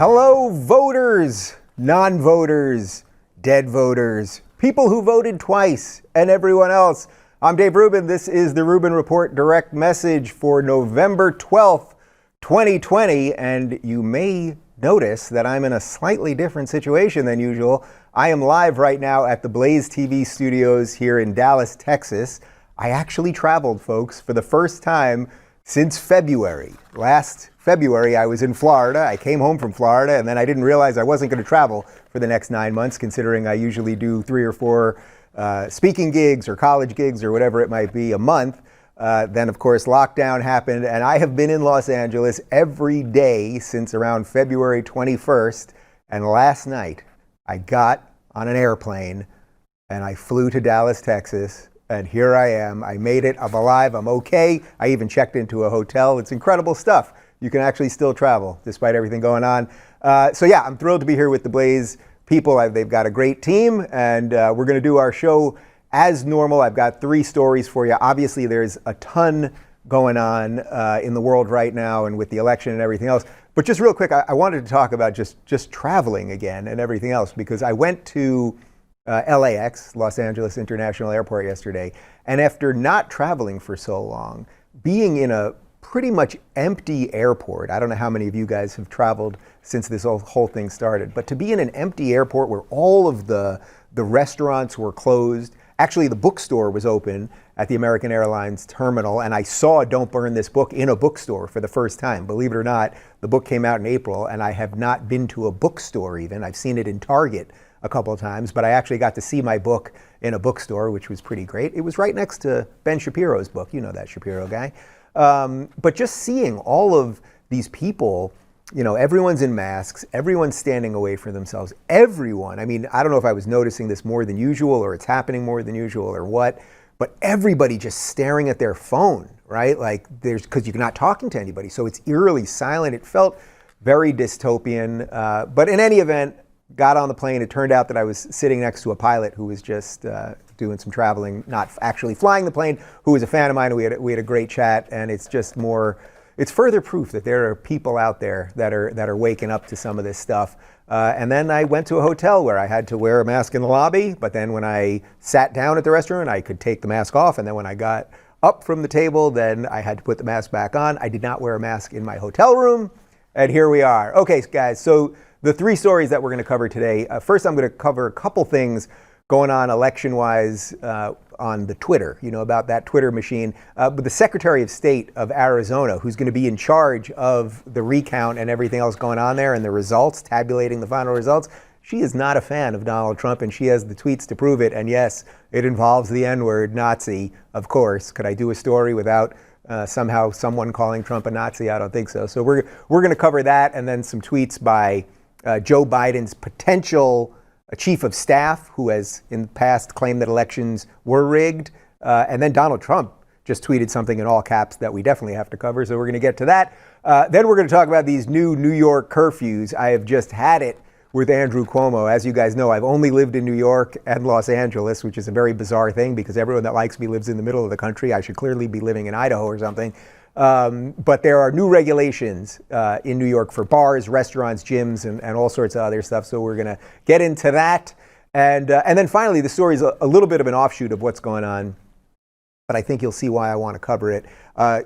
Hello, voters, non-voters, dead voters, people who voted twice, and everyone else. I'm Dave Rubin. This is the Rubin Report Direct Message for November 12th, 2020. And you may notice that I'm in a slightly different situation than usual. I am live right now at the Blaze TV studios here in Dallas, Texas. I actually traveled, folks, for the first time since February. Last February, I was in Florida. I came home from Florida, and then I didn't realize I wasn't going to travel for the next 9 months, considering I usually do 3 or 4 speaking gigs or college gigs or whatever it might be a month. Then, of course, lockdown happened, and I have been in Los Angeles every day since around February 21st. And last night, I got on an airplane, and I flew to Dallas, Texas. And here I am. I made it. I'm alive. I'm okay. I even checked into a hotel. It's incredible stuff. You can actually still travel despite everything going on. So yeah, I'm thrilled to be here with the Blaze people. They've got a great team, and we're going to do our show as normal. I've got 3 stories for you. Obviously, there's a ton going on in the world right now, and with the election and everything else. But just real quick, I wanted to talk about just traveling again and everything else, because I went to LAX, Los Angeles International Airport, yesterday, and after not traveling for so long, being in a pretty much empty airport. I don't know how many of you guys have traveled since this whole thing started, but to be in an empty airport where all of the restaurants were closed. Actually, the bookstore was open at the American Airlines terminal, and I saw Don't Burn This Book in a bookstore for the first time. Believe it or not, the book came out in April, and I have not been to a bookstore even. I've seen it in Target a couple of times, but I actually got to see my book in a bookstore, which was pretty great. It was right next to Ben Shapiro's book. You know that Shapiro guy. But just seeing all of these people, you know, everyone's in masks, everyone's standing away from themselves, everyone. I mean, I don't know if I was noticing this more than usual or it's happening more than usual or what, but everybody just staring at their phone, right? Like because you're not talking to anybody. So it's eerily silent. It felt very dystopian. But in any event, got on the plane. It turned out that I was sitting next to a pilot who was just doing some traveling, not actually flying the plane, who was a fan of mine. We had a great chat, and it's just more, it's further proof that there are people out there that are waking up to some of this stuff. And then I went to a hotel where I had to wear a mask in the lobby, but then when I sat down at the restaurant, I could take the mask off, and then when I got up from the table, then I had to put the mask back on. I did not wear a mask in my hotel room, and here we are. Okay, guys, so the 3 stories that we're going to cover today. First, I'm going to cover a couple things going on election-wise on the Twitter, you know, about that Twitter machine. But the Secretary of State of Arizona, who's going to be in charge of the recount and everything else going on there and the results, tabulating the final results, she is not a fan of Donald Trump, and she has the tweets to prove it. And yes, it involves the N-word, Nazi, of course. Could I do a story without somehow someone calling Trump a Nazi? I don't think so. So we're going to cover that, and then some tweets by Joe Biden's potential chief of staff, who has in the past claimed that elections were rigged. And then Donald Trump just tweeted something in all caps that we definitely have to cover. So we're going to get to that. Then we're going to talk about these new New York curfews. I have just had it with Andrew Cuomo. As you guys know, I've only lived in New York and Los Angeles, which is a very bizarre thing because everyone that likes me lives in the middle of the country. I should clearly be living in Idaho or something. But there are new regulations in New York for bars, restaurants, gyms, and all sorts of other stuff. So we're going to get into that. And then finally, the story is a little bit of an offshoot of what's going on, but I think you'll see why I want to cover it.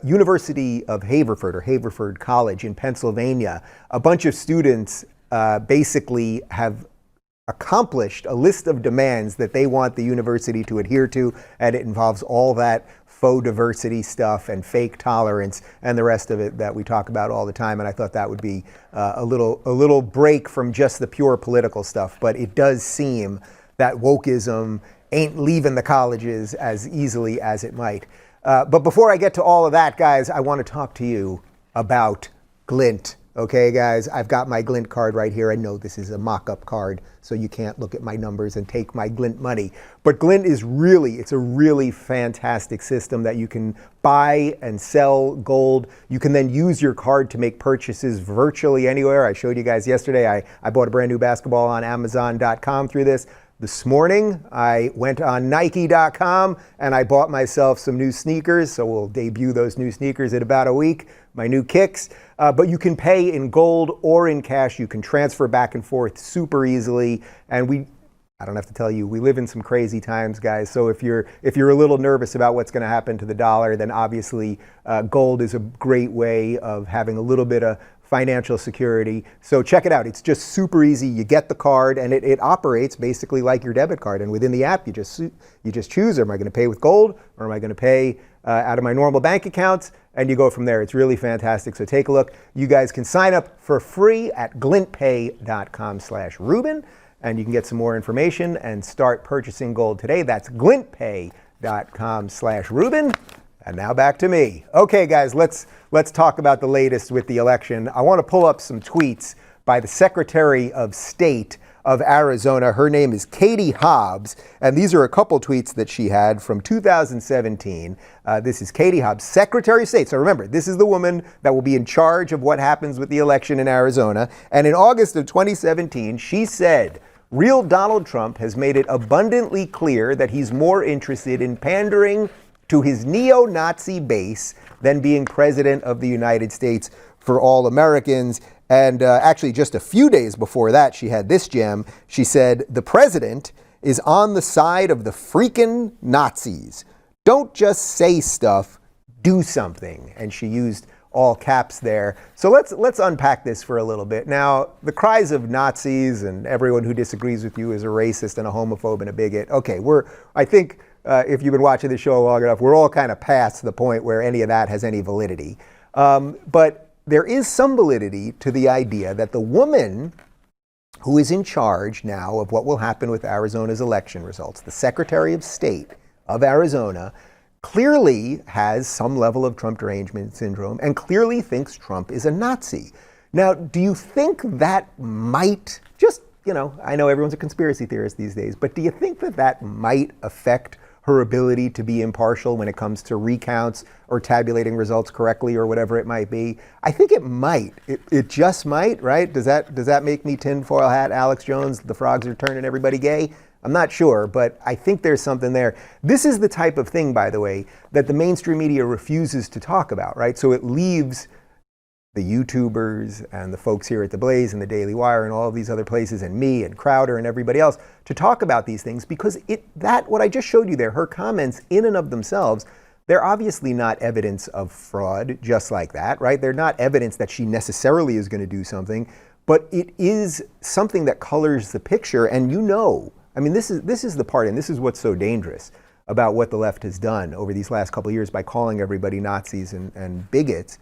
University of Haverford, or Haverford College in Pennsylvania, a bunch of students basically have accomplished a list of demands that they want the university to adhere to, and it involves all that faux diversity stuff and fake tolerance and the rest of it that we talk about all the time. And I thought that would be a little break from just the pure political stuff. But it does seem that wokeism ain't leaving the colleges as easily as it might. But before I get to all of that, guys, I want to talk to you about Glint. Okay, guys, I've got my Glint card right here. I know this is a mock-up card, so you can't look at my numbers and take my Glint money. But Glint is it's a really fantastic system that you can buy and sell gold. You can then use your card to make purchases virtually anywhere. I showed you guys yesterday, I bought a brand new basketball on Amazon.com through this. This morning, I went on Nike.com and I bought myself some new sneakers. So we'll debut those new sneakers in about a week, my new kicks. But you can pay in gold or in cash. You can transfer back and forth super easily. And I don't have to tell you, we live in some crazy times, guys. So if you're a little nervous about what's going to happen to the dollar, then obviously gold is a great way of having a little bit of financial security. So check it out. It's just super easy. You get the card and it operates basically like your debit card. And within the app, you just choose, am I going to pay with gold or am I going to pay out of my normal bank accounts? And you go from there. It's really fantastic. So take a look. You guys can sign up for free at glintpay.com/Rubin. And you can get some more information and start purchasing gold today. That's glintpay.com/Rubin. And now back to me. Okay, guys, let's talk about the latest with the election. I want to pull up some tweets by the Secretary of State of Arizona. Her name is Katie Hobbs, and these are a couple tweets that she had from 2017. This is Katie Hobbs, Secretary of State. So remember, this is the woman that will be in charge of what happens with the election in Arizona. And in August of 2017, she said, "Real Donald Trump has made it abundantly clear that he's more interested in pandering to his neo-Nazi base than being president of the United States for all Americans." And actually, just a few days before that, she had this gem. She said, "The president is on the side of the freaking Nazis. Don't just say stuff, do something." And she used all caps there. So let's unpack this for a little bit. Now, the cries of Nazis and everyone who disagrees with you is a racist and a homophobe and a bigot. Okay, I think if you've been watching the show long enough, we're all kind of past the point where any of that has any validity. But there is some validity to the idea that the woman who is in charge now of what will happen with Arizona's election results, the Secretary of State of Arizona, clearly has some level of Trump derangement syndrome and clearly thinks Trump is a Nazi. Now, do you think that might I know everyone's a conspiracy theorist these days, but do you think that might affect her ability to be impartial when it comes to recounts or tabulating results correctly or whatever it might be? I think it might. It just might, right? Does that make me tinfoil hat Alex Jones? The frogs are turning everybody gay? I'm not sure, but I think there's something there. This is the type of thing, by the way, that the mainstream media refuses to talk about, right? So it leaves the YouTubers and the folks here at The Blaze and the Daily Wire and all of these other places and me and Crowder and everybody else to talk about these things because what I just showed you there, her comments in and of themselves, they're obviously not evidence of fraud just like that, right? They're not evidence that she necessarily is going to do something, but it is something that colors the picture. And this is the part, and this is what's so dangerous about what the left has done over these last couple of years by calling everybody Nazis and bigots.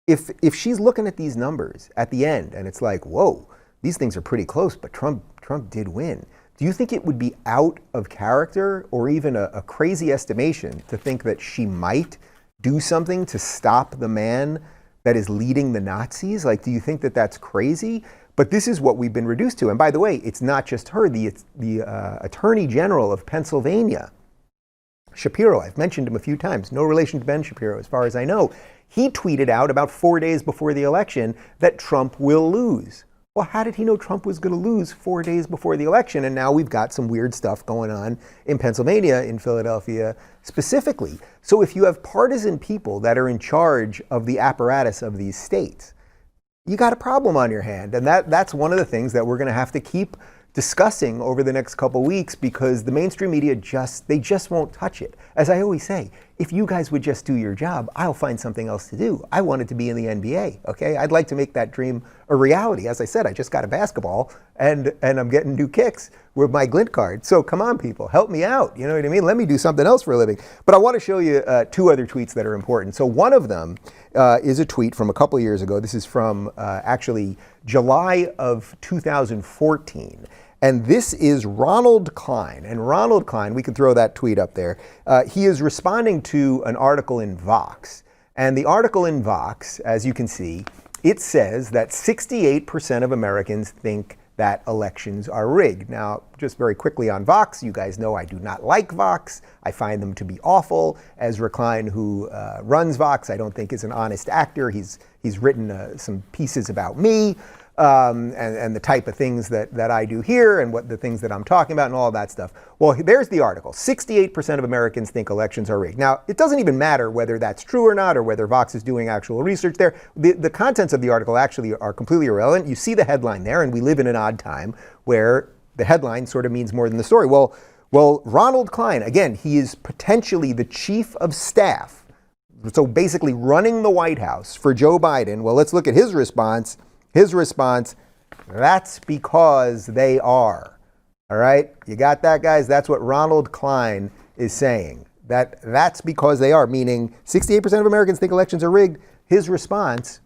If she's looking at these numbers at the end and it's like, whoa, these things are pretty close, but Trump did win. Do you think it would be out of character or even a crazy estimation to think that she might do something to stop the man that is leading the Nazis? Like, do you think that that's crazy? But this is what we've been reduced to. And by the way, it's not just her. The Attorney General of Pennsylvania, Shapiro, I've mentioned him a few times, no relation to Ben Shapiro as far as I know. He tweeted out about 4 days before the election that Trump will lose. Well, how did he know Trump was going to lose 4 days before the election? And now we've got some weird stuff going on in Pennsylvania, in Philadelphia specifically. So if you have partisan people that are in charge of the apparatus of these states, you got a problem on your hand. And that's one of the things that we're going to have to keep discussing over the next couple weeks because the mainstream media just won't touch it. As I always say, if you guys would just do your job, I'll find something else to do. I wanted to be in the NBA, okay? I'd like to make that dream a reality. As I said, I just got a basketball and I'm getting new kicks with my Glint card. So come on, people, help me out. You know what I mean? Let me do something else for a living. But I want to show you two other tweets that are important. So one of them is a tweet from a couple of years ago. This is from actually July of 2014. And this is Ronald Klein. And Ronald Klein, we can throw that tweet up there. He is responding to an article in Vox. And the article in Vox, as you can see, it says that 68% of Americans think that elections are rigged. Now, just very quickly on Vox, you guys know I do not like Vox. I find them to be awful. Ezra Klein, who runs Vox, I don't think is an honest actor. He's written some pieces about me. and the type of things that I do here and what the things that I'm talking about and all that stuff. Well, there's the article. 68% of Americans think elections are rigged. Now, it doesn't even matter whether that's true or not, or whether Vox is doing actual research there. The contents of the article actually are completely irrelevant. You see the headline there, and we live in an odd time where the headline sort of means more than the story. Well, Ronald Klein, again, he is potentially the chief of staff, so basically running the White House for Joe Biden. Well, let's look at his response. His response, that's because they are. All right? You got that, guys? That's what Ronald Klein is saying. That's because they are, meaning 68% of Americans think elections are rigged. His response,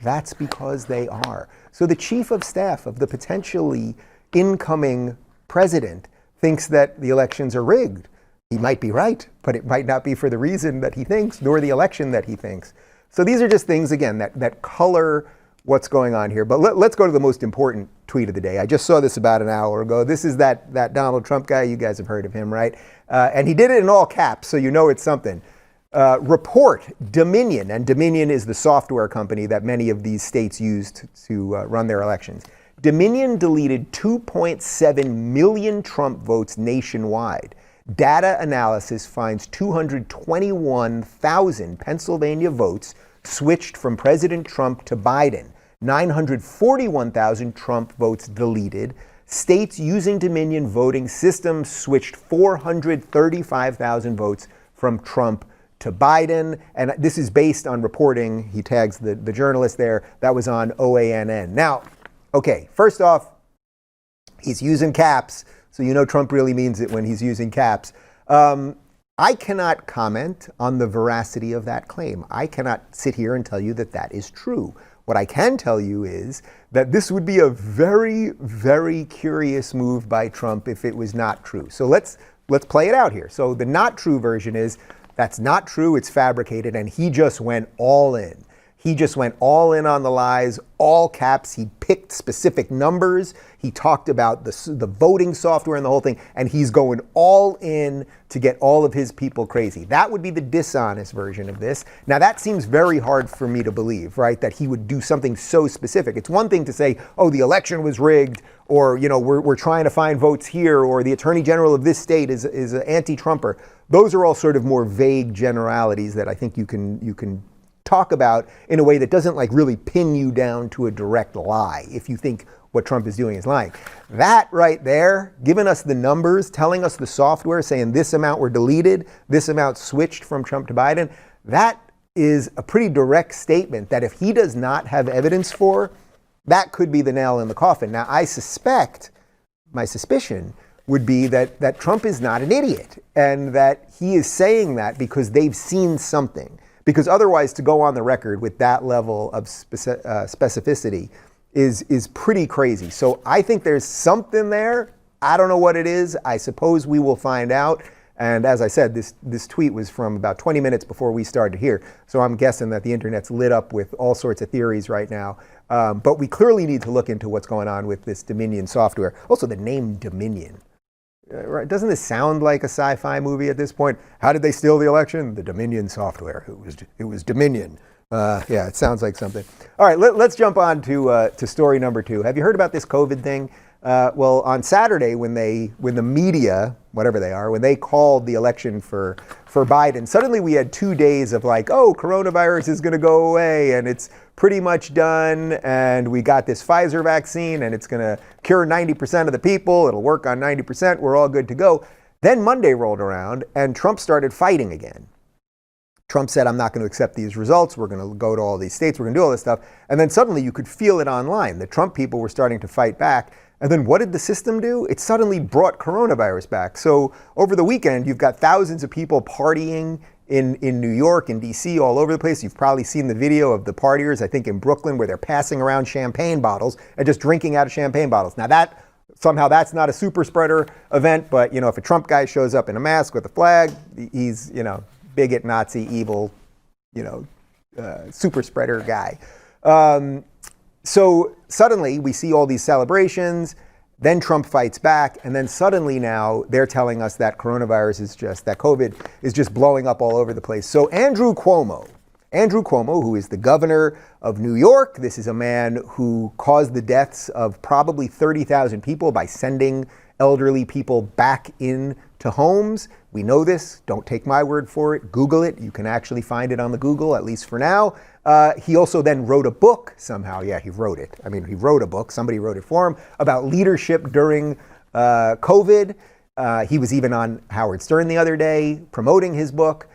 that's because they are. So the chief of staff of the potentially incoming president thinks that the elections are rigged. He might be right, but it might not be for the reason that he thinks, nor the election that he thinks. So these are just things, again, that color what's going on here. But let's go to the most important tweet of the day. I just saw this about an hour ago. This is that Donald Trump guy. You guys have heard of him, right? And he did it in all caps, so you know it's something. Report Dominion, and Dominion is the software company that many of these states use to run their elections. Dominion deleted 2.7 million Trump votes nationwide. Data analysis finds 221,000 Pennsylvania votes switched from President Trump to Biden. 941,000 Trump votes deleted. States using Dominion voting systems switched 435,000 votes from Trump to Biden. And this is based on reporting, he tags the journalist there, that was on OANN. Now, okay, first off, he's using caps, so you know Trump really means it when he's using caps. I cannot comment on the veracity of that claim. I cannot sit here and tell you that that is true. What I can tell you is that this would be a very, very curious move by Trump if it was not true. So let's play it out here. So the not true version is, that's not true, it's fabricated, and he just went all in. He just went all in on the lies, all caps. He picked specific numbers. He talked about the voting software and the whole thing, and he's going all in to get all of his people crazy. That would be the dishonest version of this. Now, that seems very hard for me to believe, right, that he would do something so specific. It's one thing to say, oh, the election was rigged, or, you know, we're trying to find votes here, or the attorney general of this state is an anti-Trumper. Those are all sort of more vague generalities that I think you can talk about in a way that doesn't like really pin you down to a direct lie if you think what Trump is doing is lying. That right there, giving us the numbers, telling us the software, saying this amount were deleted, this amount switched from Trump to Biden, that is a pretty direct statement that if he does not have evidence for, that could be the nail in the coffin. Now, I suspect, my suspicion would be that Trump is not an idiot and that he is saying that because they've seen something. Because otherwise, to go on the record with that level of specificity is pretty crazy. So I think there's something there. I don't know what it is. I suppose we will find out. And as I said, this tweet was from about 20 minutes before we started here. So I'm guessing that the internet's lit up with all sorts of theories right now. But we clearly need to look into what's going on with this Dominion software. Also, the name Dominion. Right? Doesn't this sound like a sci-fi movie at this point? How did they steal the election? The Dominion software. It was Dominion. Yeah, it sounds like something. All right, let's jump on to story number 2. Have you heard about this COVID thing? Well, on Saturday, when the media, whatever they are, when they called the election for Biden, suddenly we had 2 days of like, oh, coronavirus is going to go away and it's pretty much done, and we got this Pfizer vaccine and it's going to cure 90% of the people. It'll work on 90%. We're all good to go. Then Monday rolled around and Trump started fighting again. Trump said, I'm not going to accept these results. We're going to go to all these states. We're going to do all this stuff. And then suddenly you could feel it online. The Trump people were starting to fight back. And then what did the system do? It suddenly brought coronavirus back. So over the weekend, you've got thousands of people partying in New York and DC, all over the place. You've probably seen the video of the partiers, I think in Brooklyn, where they're passing around champagne bottles and just drinking out of champagne bottles. Now somehow that's not a super spreader event, but you know, if a Trump guy shows up in a mask with a flag, he's, you know, bigot, Nazi, evil, you know, super spreader guy. So suddenly we see all these celebrations, then Trump fights back, and then suddenly now they're telling us that COVID is just blowing up all over the place. So Andrew Cuomo Andrew Cuomo, who is the governor of New York. This is a man who caused the deaths of probably 30,000 people by sending elderly people back into homes. We know this. Don't take my word for it. Google it. You can actually find it on the Google, at least for now. He also then wrote a book somehow. Yeah, he wrote it. I mean, he wrote a book. Somebody wrote it for him about leadership during COVID. He was even on Howard Stern the other day promoting his book.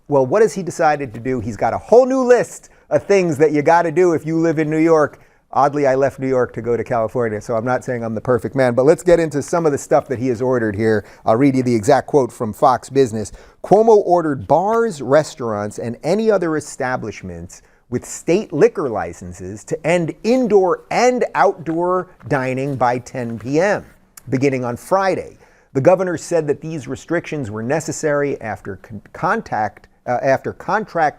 Well, what has he decided to do? He's got a whole new list of things that you got to do if you live in New York. Oddly, I left New York to go to California, so I'm not saying I'm the perfect man. But let's get into some of the stuff that he has ordered here. I'll read you the exact quote from Fox Business. Cuomo ordered bars, restaurants, and any other establishments with state liquor licenses to end indoor and outdoor dining by 10 p.m., beginning on Friday. The governor said that these restrictions were necessary after contract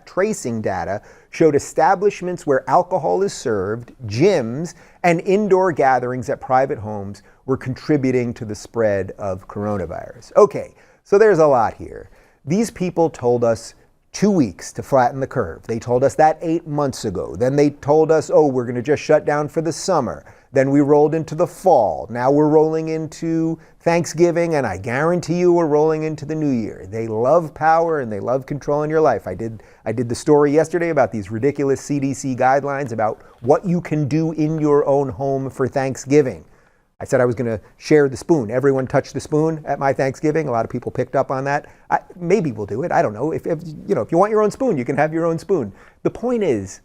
tracing data showed establishments where alcohol is served, gyms, and indoor gatherings at private homes were contributing to the spread of coronavirus. Okay, so there's a lot here. These people told us 2 weeks to flatten the curve. They told us that 8 months ago. Then they told us, oh, we're going to just shut down for the summer. Then we rolled into the fall. Now we're rolling into Thanksgiving, and I guarantee you we're rolling into the new year. They love power and they love controlling your life. I did the story yesterday about these ridiculous CDC guidelines about what you can do in your own home for Thanksgiving. I said I was going to share the spoon. Everyone touched the spoon at my Thanksgiving. A lot of people picked up on that. Maybe we'll do it. I don't know. If you want your own spoon, you can have your own spoon. The point is,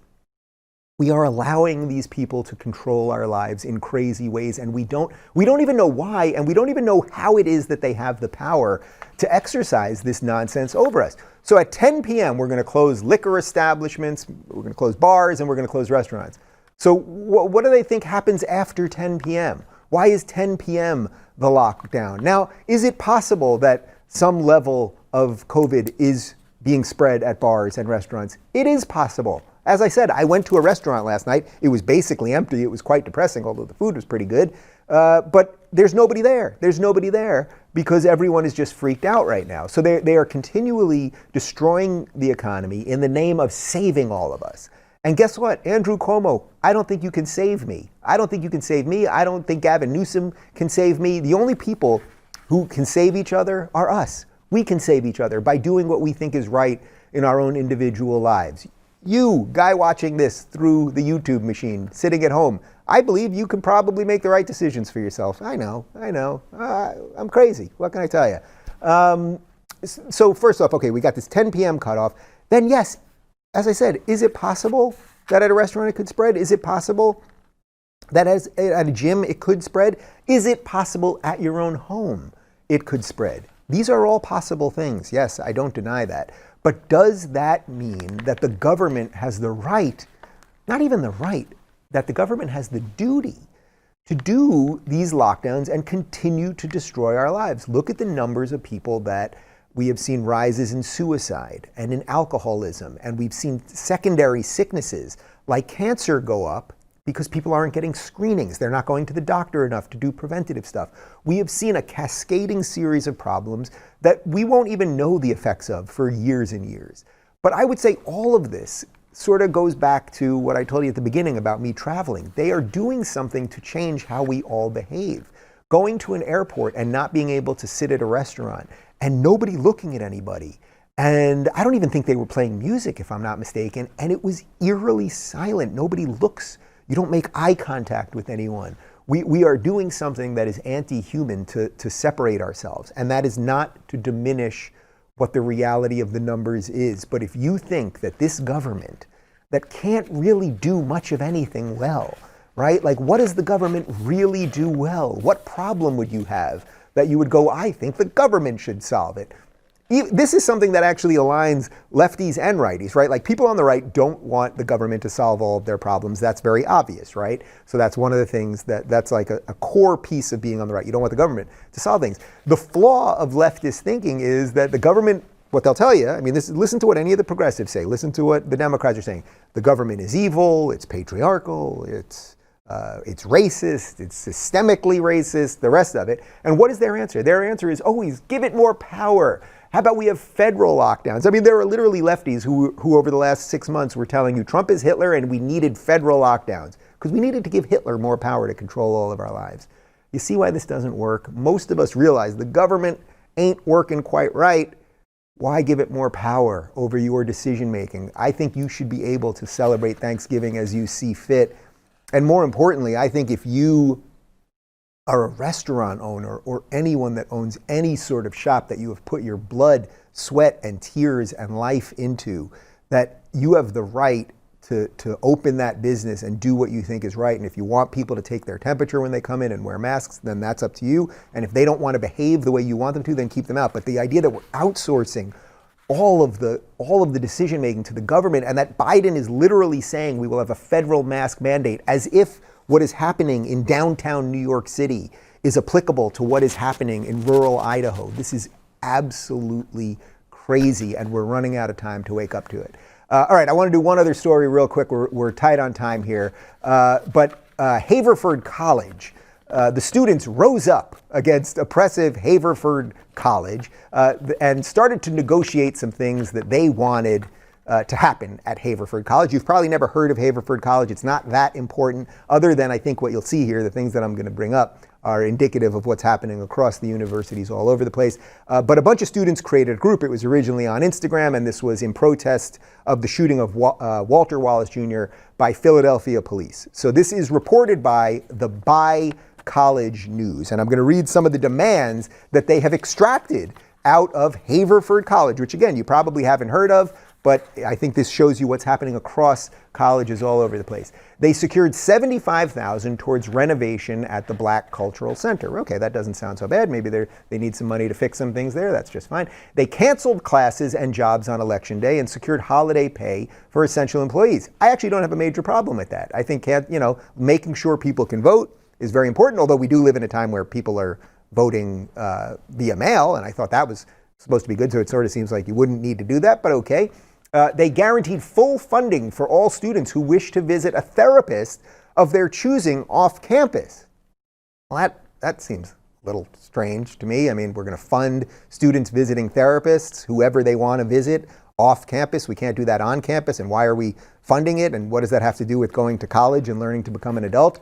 we are allowing these people to control our lives in crazy ways, and we don't even know why, and we don't even know how it is that they have the power to exercise this nonsense over us. So at 10 p.m., we're going to close liquor establishments, we're going to close bars, and we're going to close restaurants. So what do they think happens after 10 p.m.? Why is 10 p.m. the lockdown? Now, is it possible that some level of COVID is being spread at bars and restaurants? It is possible. As I said, I went to a restaurant last night. It was basically empty. It was quite depressing, although the food was pretty good. But there's nobody there. There's nobody there because everyone is just freaked out right now. So they are continually destroying the economy in the name of saving all of us. And guess what? Andrew Cuomo, I don't think you can save me. I don't think you can save me. I don't think Gavin Newsom can save me. The only people who can save each other are us. We can save each other by doing what we think is right in our own individual lives. You, guy watching this through the YouTube machine, sitting at home, I believe you can probably make the right decisions for yourself. I know. I'm crazy. What can I tell you? So first off, okay, we got this 10 p.m. cutoff. Then yes, as I said, is it possible that at a restaurant it could spread? Is it possible that at a gym it could spread? Is it possible at your own home it could spread? These are all possible things. Yes, I don't deny that. But does that mean that the government has the right, not even the right, that the government has the duty to do these lockdowns and continue to destroy our lives? Look at the numbers of people that we have seen rises in suicide and in alcoholism, and we've seen secondary sicknesses like cancer go up because people aren't getting screenings. They're not going to the doctor enough to do preventative stuff. We have seen a cascading series of problems that we won't even know the effects of for years and years. But I would say all of this sort of goes back to what I told you at the beginning about me traveling. They are doing something to change how we all behave. Going to an airport and not being able to sit at a restaurant and nobody looking at anybody. And I don't even think they were playing music, if I'm not mistaken. And it was eerily silent. Nobody looks. You don't make eye contact with anyone. We are doing something that is anti-human to separate ourselves. And that is not to diminish what the reality of the numbers is. But if you think that this government that can't really do much of anything well, right? Like, what does the government really do well? What problem would you have that you would go, I think the government should solve it? This is something that actually aligns lefties and righties, right? Like, people on the right don't want the government to solve all of their problems. That's very obvious, right? So that's one of the things that's like a core piece of being on the right. You don't want the government to solve things. The flaw of leftist thinking is that the government, what they'll tell you, I mean, listen to what any of the progressives say. Listen to what the Democrats are saying. The government is evil, it's patriarchal, it's racist, it's systemically racist, the rest of it. And what is their answer? Their answer is always give it more power. How about we have federal lockdowns? I mean, there are literally lefties who over the last 6 months were telling you Trump is Hitler and we needed federal lockdowns because we needed to give Hitler more power to control all of our lives. You see why this doesn't work? Most of us realize the government ain't working quite right. Why give it more power over your decision making? I think you should be able to celebrate Thanksgiving as you see fit. And more importantly, I think if you are a restaurant owner or anyone that owns any sort of shop that you have put your blood, sweat, and tears and life into, that you have the right to open that business and do what you think is right. And if you want people to take their temperature when they come in and wear masks, then that's up to you. And if they don't want to behave the way you want them to, then keep them out. But the idea that we're outsourcing all of the decision making to the government, and that Biden is literally saying we will have a federal mask mandate, as if what is happening in downtown New York City is applicable to what is happening in rural Idaho. This is absolutely crazy, and we're running out of time to wake up to it. All right, I want to do one other story real quick. We're tight on time here. But Haverford College, the students rose up against oppressive Haverford College and started to negotiate some things that they wanted to happen at Haverford College. You've probably never heard of Haverford College. It's not that important, other than I think what you'll see here, the things that I'm going to bring up are indicative of what's happening across the universities all over the place. But a bunch of students created a group. It was originally on Instagram, and this was in protest of the shooting of Walter Wallace Jr. by Philadelphia police. So this is reported by the College News, and I'm going to read some of the demands that they have extracted out of Haverford College, which again, you probably haven't heard of, but I think this shows you what's happening across colleges all over the place. They secured $75,000 towards renovation at the Black Cultural Center. Okay, that doesn't sound so bad. Maybe they need some money to fix some things there. That's just fine. They canceled classes and jobs on Election Day and secured holiday pay for essential employees. I actually don't have a major problem with that. I think, making sure people can vote is very important, although we do live in a time where people are voting via mail, and I thought that was supposed to be good, so it sort of seems like you wouldn't need to do that, but okay. They guaranteed full funding for all students who wish to visit a therapist of their choosing off campus. Well, that seems a little strange to me. I mean, we're going to fund students visiting therapists, whoever they want to visit, off campus. We can't do that on campus, and why are we funding it, and what does that have to do with going to college and learning to become an adult?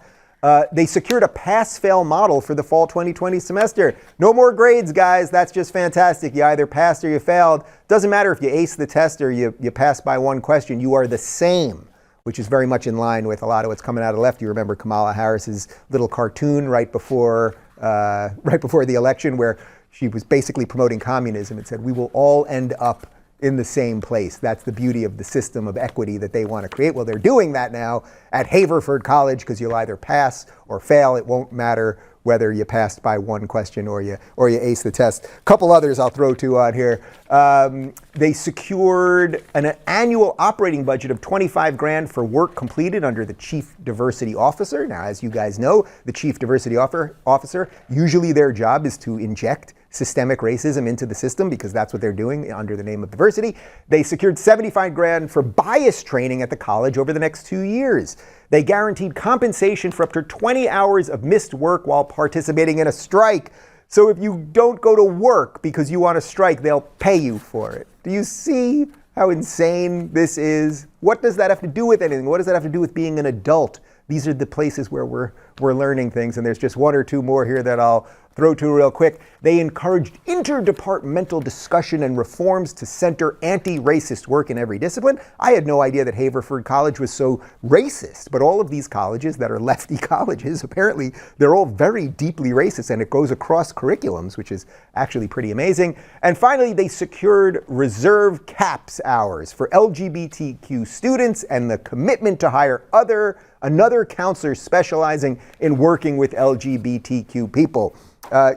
They secured a pass-fail model for the fall 2020 semester. No more grades, guys. That's just fantastic. You either passed or you failed. Doesn't matter if you ace the test or you pass by one question. You are the same, which is very much in line with a lot of what's coming out of the left. You remember Kamala Harris's little cartoon right before the election, where she was basically promoting communism. It said, "We will all end up in the same place." That's the beauty of the system of equity that they want to create. Well, they're doing that now at Haverford College, because you'll either pass or fail. It won't matter whether you passed by one question or you ace the test. A couple others I'll throw two on here. They secured an annual operating budget of $25,000 for work completed under the Chief Diversity Officer. Now, as you guys know, the Chief Diversity Officer, usually their job is to inject systemic racism into the system, because that's what they're doing under the name of diversity. They secured $75,000 for bias training at the college over the next 2 years. They guaranteed compensation for up to 20 hours of missed work while participating in a strike. So if you don't go to work because you want to strike, they'll pay you for it. Do you see how insane this is? What does that have to do with anything? What does that have to do with being an adult? These are the places where we're learning things, and there's just one or two more here that I'll throw to real quick. They encouraged interdepartmental discussion and reforms to center anti-racist work in every discipline. I had no idea that Haverford College was so racist, but all of these colleges that are lefty colleges, apparently they're all very deeply racist, and it goes across curriculums, which is actually pretty amazing. And finally, they secured reserve CAPS hours for LGBTQ students and the commitment to hire another counselor specializing in working with LGBTQ people.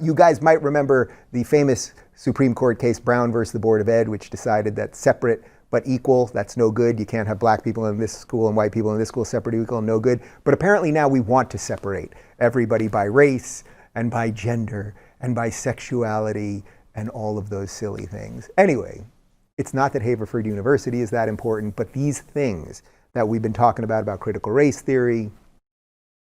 You guys might remember the famous Supreme Court case Brown versus the Board of Ed, which decided that separate but equal, that's no good. You can't have black people in this school and white people in this school, separate equal, no good. But apparently now we want to separate everybody by race and by gender and by sexuality and all of those silly things. Anyway, it's not that Haverford University is that important, but these things that we've been talking about critical race theory,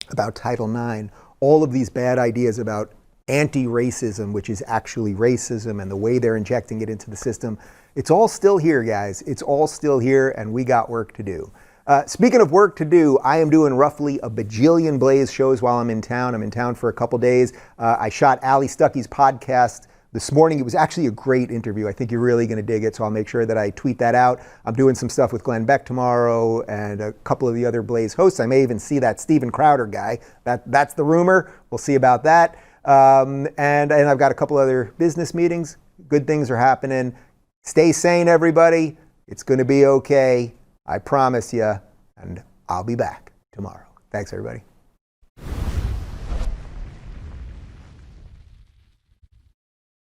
about Title IX, all of these bad ideas about anti-racism, which is actually racism, and the way they're injecting it into the system. It's all still here, guys. It's all still here, and we got work to do. Speaking of work to do, I am doing roughly a bajillion Blaze shows while I'm in town. I'm in town for a couple days. I shot Ali Stuckey's podcast this morning. It was actually a great interview. I think you're really going to dig it, so I'll make sure that I tweet that out. I'm doing some stuff with Glenn Beck tomorrow and a couple of the other Blaze hosts. I may even see that Steven Crowder guy. That's the rumor. We'll see about that. And I've got a couple other business meetings. Good things are happening. Stay sane, everybody. It's going to be okay. I promise you, and I'll be back tomorrow. Thanks, everybody.